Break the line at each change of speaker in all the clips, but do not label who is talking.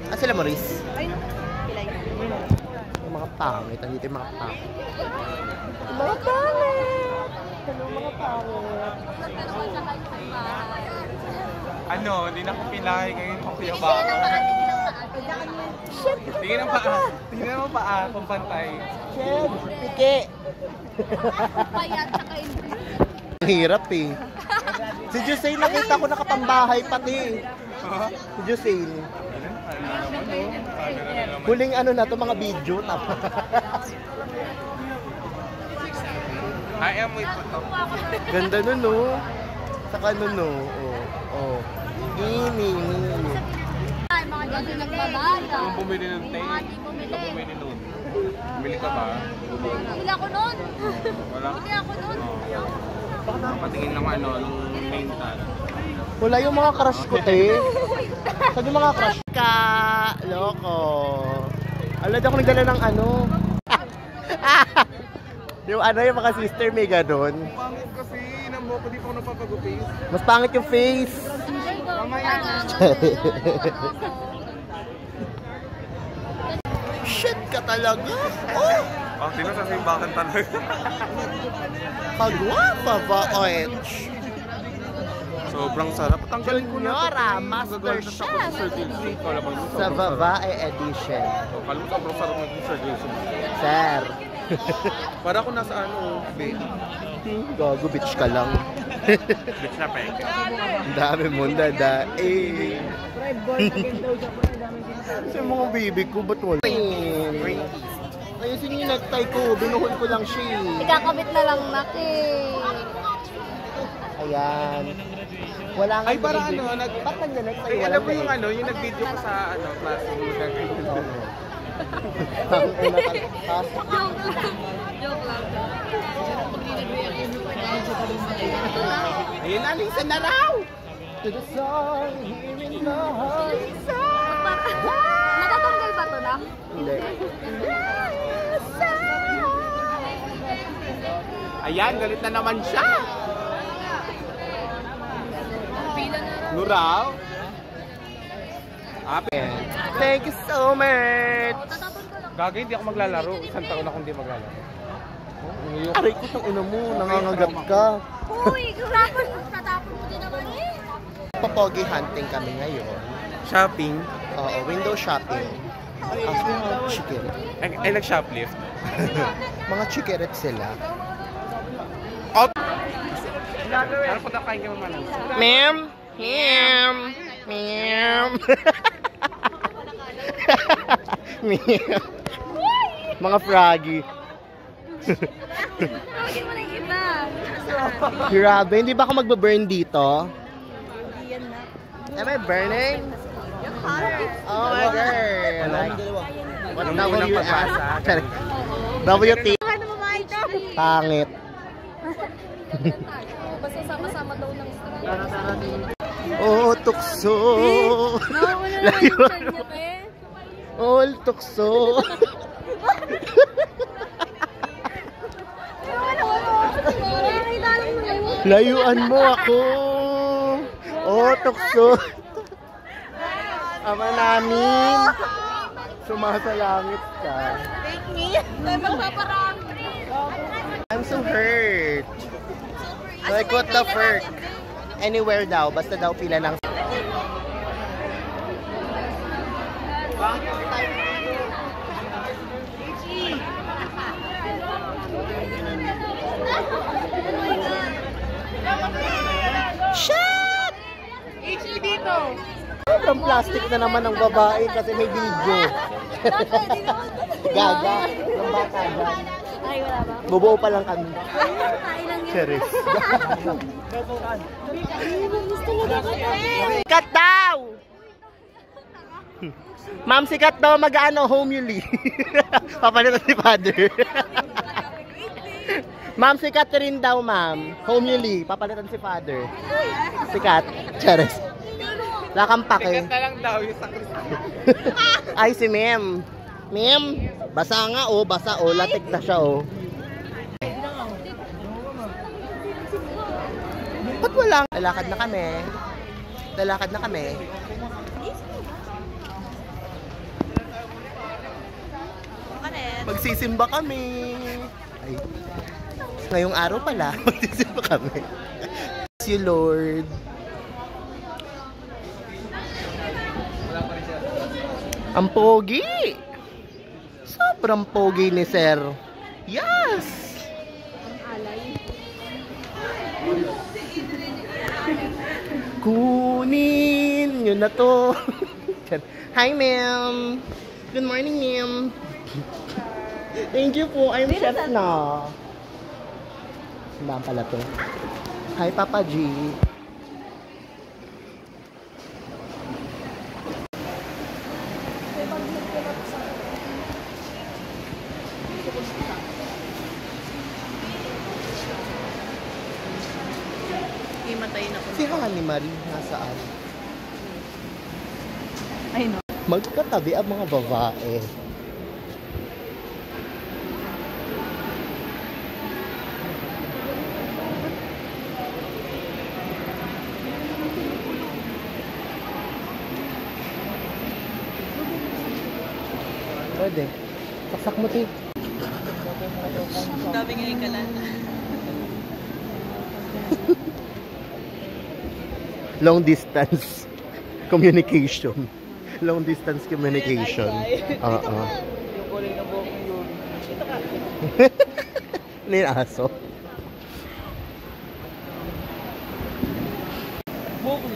Ah, sila Maurice? Yung mga pangit. Andito yung mga pangit. Mga pangit! Hello, mga pangit.
Ano, hindi na ko pilay ngayon ko kuya baka. Tingnan ang paa. Tingnan mo paa kung pantay.
Chef, pike.
Payat sa kain.
Hirap eh. Si Josein nakita ko nakapambahay pati. Si Josein. Huling ano na to mga video.
Kaya mo ito.
Ganda nun no. Saka nun no. Oh. Ini.
Ay, mga dito nagbabala.
Kung bumili ng tayo.
Mga di bumili.
Bumili nun. Bumili ka ba?
Bumili ako nun.
Wala?
Bumili ako nun.
Patingin lang ano, nung main tala.
Wala yung mga crush ko te. Saan yung mga crush ka? Loko. Alad ako nagdala ng ano. Yung ano yung mga sister may ganon.
Pangit kasi, mo ko di pa ako napapagupis.
Mas pangit yung face.
Mamaya na.
Shit ka talaga. Oh!
Oh, di na sa simbakan talaga.
Pagwapa ba, Oech?
Sobrang sarap. Tanggalin ko na.
Juniora, Master Chef. Sa Babae Edition.
Kalmo sobrang sarap ng Sir Jason.
Sir.
Para ako nasa ano, babe.
Gago, bitch ka lang.
Bitch na peg.
Ang dami mo, dada. Eh. Sa mga baby ko, ba't wala? Ayusin yung necktie ko, binuhol ko lang siya.
Ikakabit na lang naki.
Ayan. Wala nga.
Ay, para ano,
ba't nag-necktie?
Ay, alam mo yung ano, yung nag-video ko sa ano, class.
Joke lang.
Ayun na, Lisa na raw! To the song, hearing the heart.
Natatanggal ba to na?
Hindi.
Ayan, galit na naman siya.
Pila na raw.
Nuraw?
Thank you so much!
Tatapon ko lang.
Gagay, hindi ako maglalaro. Isang taon akong hindi maglalaro.
Aray ko itong ina mo, nangangagat ka.
Uy, tatapon mo din naman eh.
Papogi hunting kami ngayon.
Shopping?
Oo, window shopping. Mga chikirit.
Ay, nag-shoplift.
Mga chikirit sila.
Ano po na kain ka naman?
Ma'am? Ma'am? Ma'am? Ma'am? Mga froggy.
Tawagin mo na yung iba.
Grabe, hindi ba ako magbaburn dito?
Hindi yan na.
Am I burning? Oh my God! What WS? WT?
Ano mo ba ito?
Pangit.
Basta sama-sama daw ng strand.
Oh, tukso!
Nawawala naman yung chan niya, te.
Oh, tukso! Layuan mo ako! Oh, tukso! Ama namin! Sumasalangit ka.
Take me. May magpaparang.
I'm so hurt. So I got the fur. Anywhere daw, basta daw pila ng... Shut!
HE dito.
Sobrang plastic na naman ng babae kasi may video. Gaga. Yung bata dyan.
Ay, wala ba?
Bubuo pa lang kami.
Kain lang yun.
Cheris.
Gusto mo na kasi.
Sikat daw! Ma'am, sikat daw mag-ano, homely. Papalitan si father. Ma'am, sikat rin daw, ma'am. Homely. Papalitan si father. Sikat. Cheris. Lakampake.
Sikat na lang daw yung sakris.
Ay, si ma'am. Ma'am, basa nga, oh. Basa, oh. Latik na siya, oh. Ba't wala? Lalakad na kami. Lalakad na kami. Magsisimba kami. Ay. Ngayong araw pala, magsisimba kami. Thank you, Lord. Ang pogi! Sobrang pogi ni Sir. Yes! Kunin yun na to. Hi, ma'am. Good morning, ma'am. Thank you po. I'm chef na. Saan pala to? Hi, Papa G.
Himatayin ako.
Si Honey Marie, nasaan?
Ay, no.
Magkatabi ang mga babae. Pwede. Saksak mo, Tik.
Ang dami nga ikalan.
Long distance communication. Long distance communication. Oo.
Yung kulay na buhok mo yun. Ito ka.
Ano yung aso?
Buhok mo.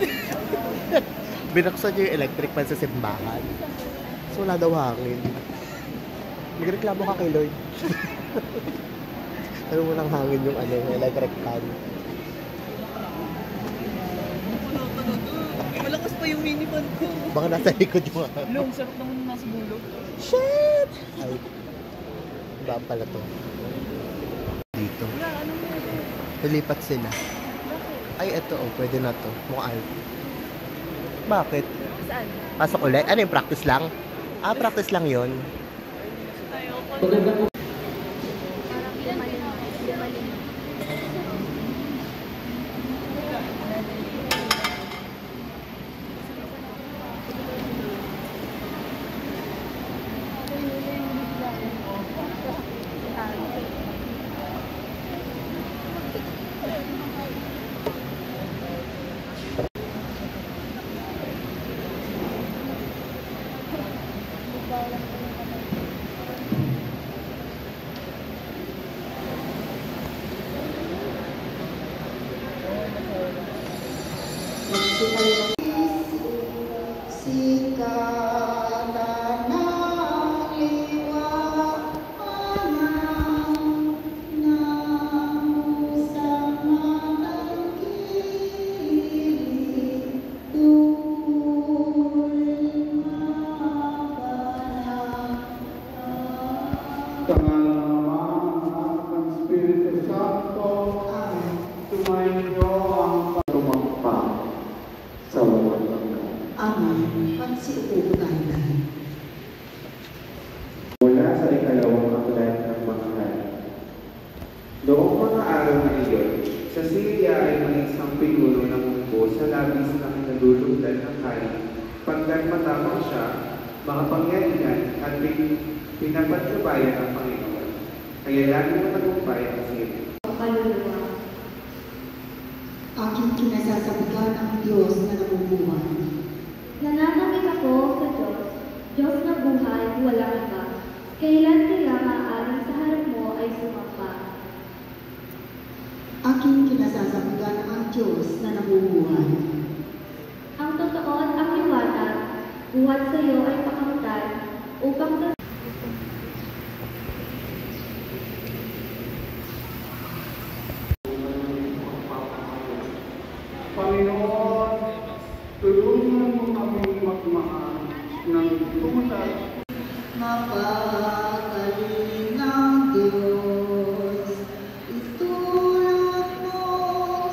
Binaksan niyo yung electric fan sa simbahan. So wala daw hangin. Magreklamo ka kay Lord. Ano mo lang hangin yung electric fan.
Malakas pa yung mini fan ko.
Baka nasa likod yung
Long, sarap naman nasa bulo.
Shit! Ay, baan pala to? Dito. Nilipat sila. Ay, eto, oh, pwede na to. Mukhang bakit?
Saan?
Pasok ulit? Ano yung practice lang? Ah, practice lang yun.
Ayoko.
Mula sa ikalawang aklat ng mga hari. Noong mga araw na iyon, sa Syria ay may isang pigulo ng mundo sa labis na kinalulugdan ng hari. Pagkat matapang siya, makapangyarihan at pinapatnubayan ang Panginoon. Kaya lagi matagumpay ang Syria.
Aking kinasasabihan ang Diyos na nabubuhay.
Nananamig ako sa Diyos, Diyos na buhay, walang iba. Kailan kaya maaaring sa harap mo ay sumapa?
Aking kinasasabihan ang Diyos na nabubuhay.
Ang totoo at ang liwanag, buhat sa iyo ay pakamtan, upang sa
Panginoon, tulungan mo kami magmahal ng tulad
Mapagaling ng Diyos, itulad mo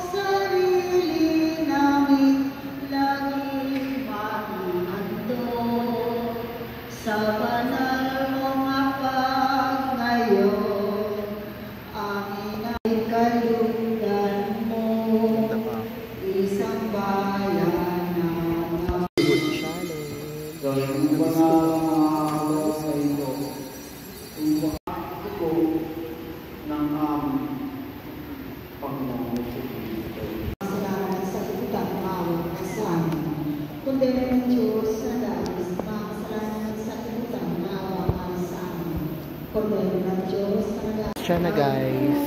sarili namin, laging mahihandog sa banal mong hapag ngayon, amin ay kalugdan mo, isang bayan na
yung mga sa inyo, yung mga ko ng Panginoon sa Kristo.
Salamat sa utang mawang kasama. Kundi ng Diyos na dahil makasalanan sa utang mawang kasama. Kundi ng Diyos na dahil
Siya na guys.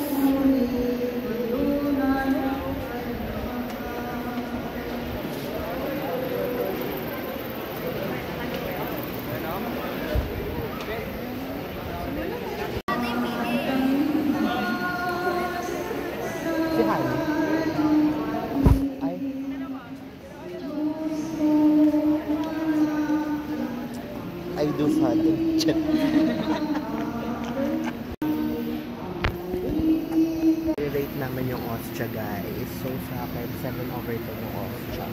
Si Han. Ay. I do sad. Chat. I-rate naman yung Ostia guys. So sa akin, 7/10 yung Ostia.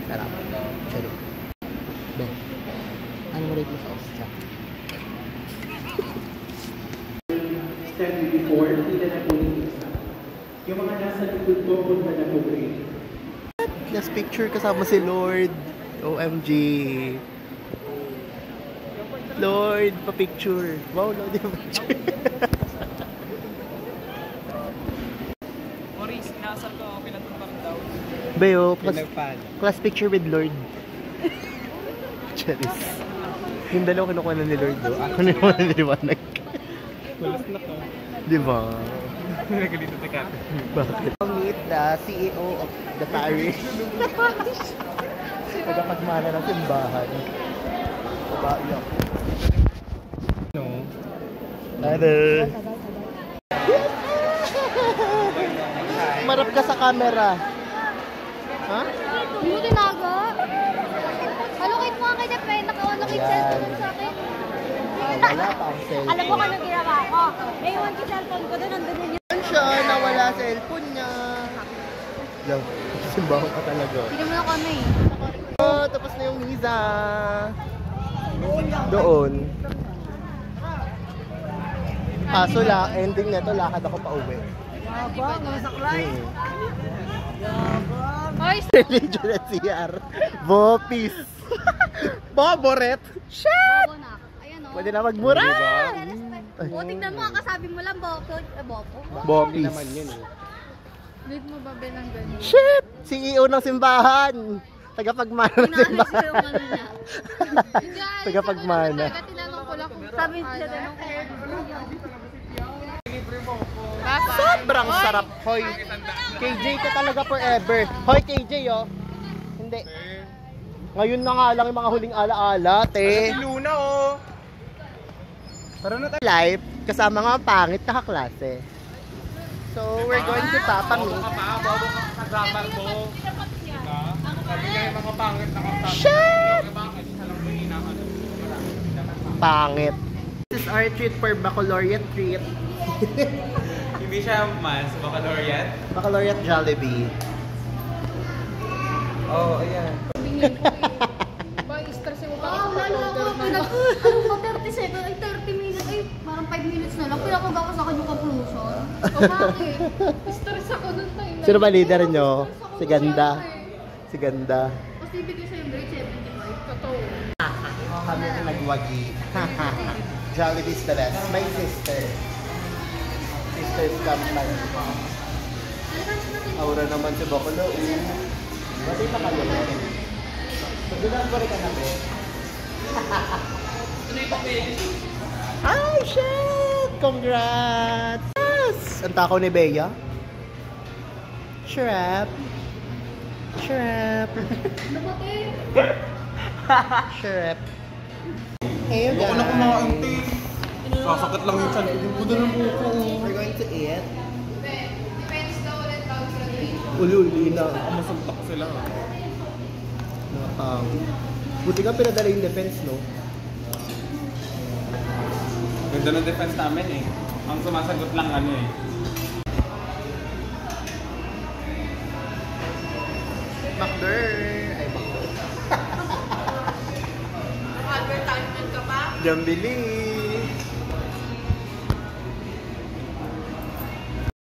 Sarap. Cherry. Ben, ano mo rate mo sa Ostia?
Stand before, hindi na po yung isa. Yung mga nasa likod ko, punta na po kayo.
Last picture kasama si Lord. OMG. Lord, pa-picture. Wow, Lord, yung picture.
Maurice, inasal ko ako pinatumpang daw.
Bayo,
Pinagpal.
class picture with Lord. Charis. Yung dalawa kinukuha na ni Lord. Oh. Ako na naman niliwanag.
Walas na ko.
Di ba?
Nagkalito na ka.
Bakit? Meet the CEO of the parish. Nagkapagmana ng simbahan. Diba? Iyak.
No.
Ano? Marap ka sa camera. Ha?
Hindi tinago. Alokate mo nga kay Depre. Naka-alokate
Ayan.
cellphone sa akin.
Wala pa ang cellphone.
Alam mo kung anong ginawa ko? Naiwan ko cellphone ko doon. Nandun yun.
Yan siya, nawala sa cellphone niya. Lang, simbahan ka talaga.
Hindi mo na kami.
Oh, tapos na yung misa. Doon. Kaso ending nito, lakad ako pa uwi.
Hoy,
Religion at CR. Bopis. Boboret. Shit!
bobo na. Ayan o.
Pwede na magmura.
O, tignan mo. Kasabi mo lang, bobo. Bobo.
Bopis.
Need mo ba ng ganyan?
Shit! CEO ng simbahan. Tagapagmana ng
Inaayos ko
simbahan.
yung ano niya.
Tagapagmana.
Kaya tinanong ko lang kung sabi niya tanong ko.
Sobrang sarap, hoy. KJ ka talaga forever. Hoy, KJ, oh. Hindi. Ngayon na nga lang yung mga huling ala-ala, te.
Luna, oh. Tara na tayo.
Live, kasama nga ang pangit nakaklase. So, we're going to Papa
Bobo
Meet.
ka pa, bobo ka sa grammar mo. Diba? Sabi nga yung mga pangit na kapatid.
Shit!
Bakit? Isa lang po yung inaano.
Pangit. This is our treat for baccalaureate treat.
Hindi siya mas baccalaureate.
Baccalaureate Jollibee.
Oh, ayan.
Lalo ako. Anong ba 30 seconds? Ay, 30 minutes. Ay, parang 5 minutes na lang. Pinakaga ko sa akin yung conclusion. O bakit? Stress ako nun tayo.
Sino ba leader nyo? Si Ganda. Si Ganda.
Kasi ibigay sa'yo grade 75. Totoo.
Kami na nagwagi. Jollibee's the best. My sister. Sister's company. Aura naman si Bakulo. Ba't pa kayo? Pagbilang ko rin ka namin. Ay, shit! Congrats! Yes! Ang takaw ni Bea. Shrap. Shrap. Shrap. Hey, you guys.
Ako na kumain, te. Sasakit lang yung chan. Yung pudo ng buko.
We're going to eat.
Depends daw ulit tawag sa
Uli-uli na.
Masuntak sila.
Buti nga pinadala yung defense, no?
Ganda ng defense namin eh. Ang sumasagot lang ano eh.
Macdur! Ay, Macdur.
advertisement ka pa?
Jambili!